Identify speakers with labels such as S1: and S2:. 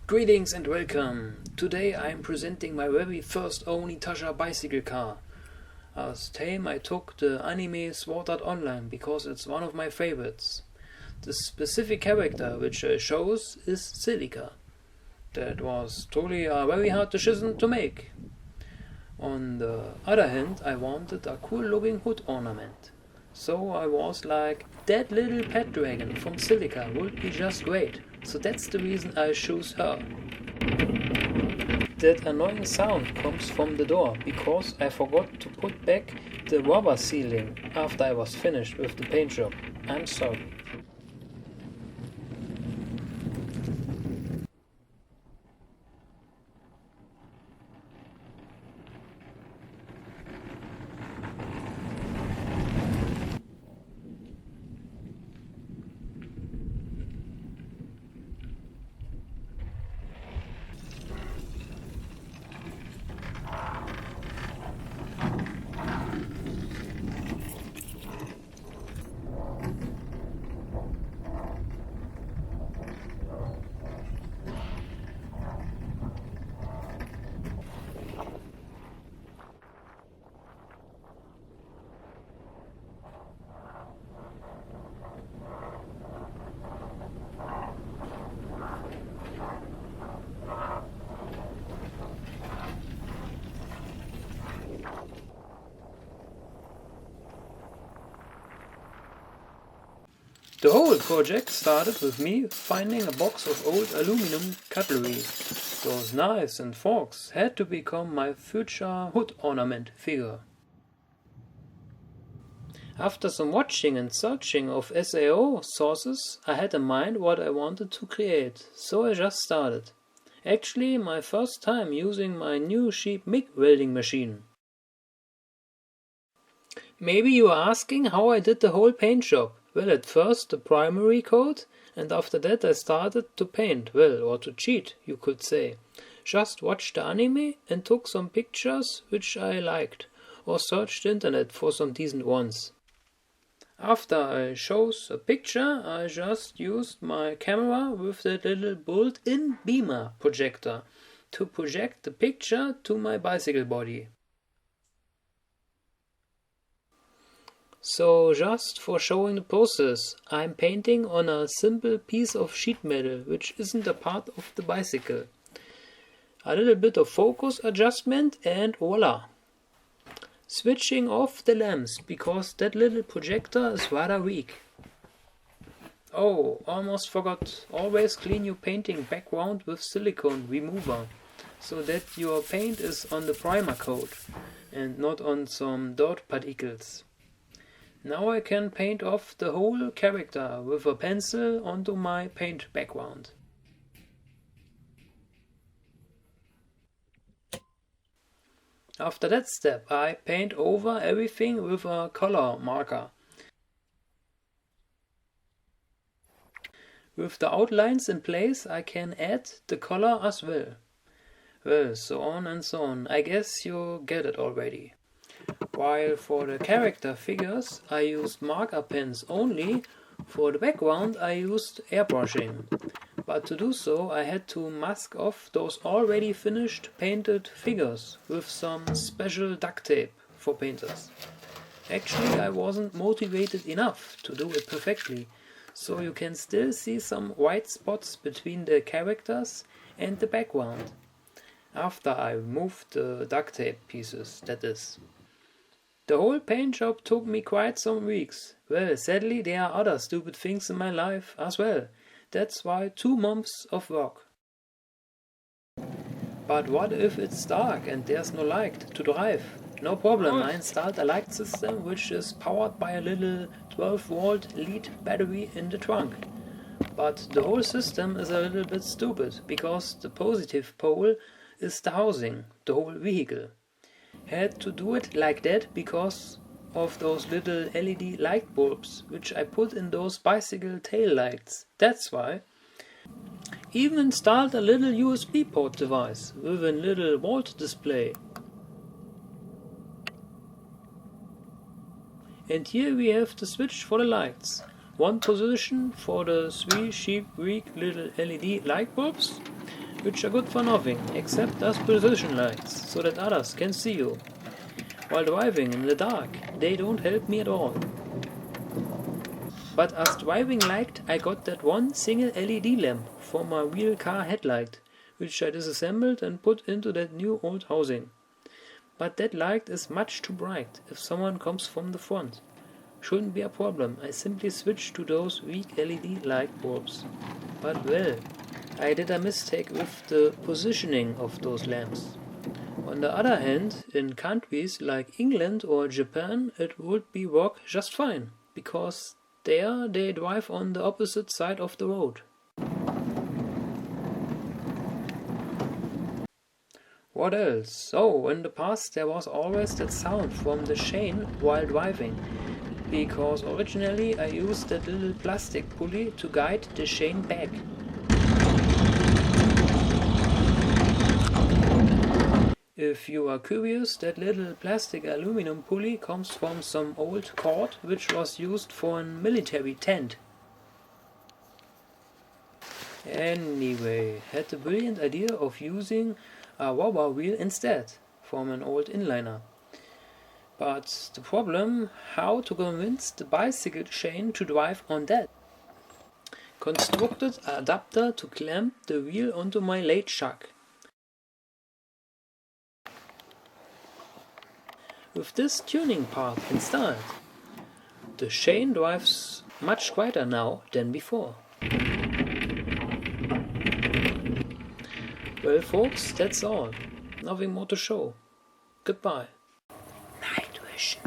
S1: Greetings and welcome! Today I am presenting my very first own Itasha bicycle car. As tame I took the anime Sword Art Online because it's one of my favorites. The specific character which I chose is Silica. That was truly a very hard decision to make. On the other hand, I wanted a cool looking hood ornament. So I was like, that little pet dragon from Silica would be just great. So that's the reason I chose her. That annoying sound comes from the door because I forgot to put back the rubber sealing after I was finished with the paint job. I'm sorry. The whole project started with me finding a box of old aluminum cutlery. Those knives and forks had to become my future hood ornament figure. After some watching and searching of SAO sources, I had in mind what I wanted to create, so I just started. Actually, my first time using my new cheap MIG welding machine. Maybe you are asking how I did the whole paint job. Well, at first the primary coat, and after that I started to paint, well, or to cheat, you could say. Just watched the anime and took some pictures which I liked, or searched the internet for some decent ones. After I chose a picture, I just used my camera with that little built-in beamer projector to project the picture to my bicycle body. So just for showing the process, I'm painting on a simple piece of sheet metal which isn't a part of the bicycle. A little bit of focus adjustment and voila! Switching off the lamps because that little projector is rather weak. Oh, almost forgot, always clean your painting background with silicone remover so that your paint is on the primer coat and not on some dirt particles. Now I can paint off the whole character with a pencil onto my paint background. After that step I paint over everything with a color marker. With the outlines in place I can add the color as well. Well, so on and so on. I guess you get it already. While for the character figures I used marker pens only, for the background I used airbrushing. But to do so I had to mask off those already finished painted figures with some special duct tape for painters. Actually I wasn't motivated enough to do it perfectly, so you can still see some white spots between the characters and the background. After I removed the duct tape pieces, that is. The whole paint job took me quite some weeks. Well, sadly there are other stupid things in my life as well. That's why 2 months of work. But what if it's dark and there's no light to drive? No problem, I installed a light system which is powered by a little 12-volt lead battery in the trunk. But the whole system is a little bit stupid, because the positive pole is the housing, the whole vehicle. Had to do it like that because of those little LED light bulbs which I put in those bicycle tail lights. That's why. Even installed a little USB port device with a little volt display. And here we have the switch for the lights. One position for the 3 cheap weak little LED light bulbs, which are good for nothing except as position lights, so that others can see you. While driving in the dark, they don't help me at all. But as driving light, I got that one single LED lamp for my real car headlight, which I disassembled and put into that new old housing. But that light is much too bright if someone comes from the front. Shouldn't be a problem, I simply switched to those weak LED light bulbs. But well, I did a mistake with the positioning of those lamps. On the other hand, in countries like England or Japan, it would be work just fine, because there they drive on the opposite side of the road. What else? Oh, in the past there was always that sound from the chain while driving, because originally I used that little plastic pulley to guide the chain back. If you are curious, that little plastic aluminum pulley comes from some old cord which was used for a military tent. Anyway, had the brilliant idea of using a rubber wheel instead, from an old inliner. But the problem, how to convince the bicycle chain to drive on that? Constructed an adapter to clamp the wheel onto my late chuck. With this tuning part installed, the chain drives much quieter now than before. Well folks, that's all. Nothing more to show. Goodbye. Night vision.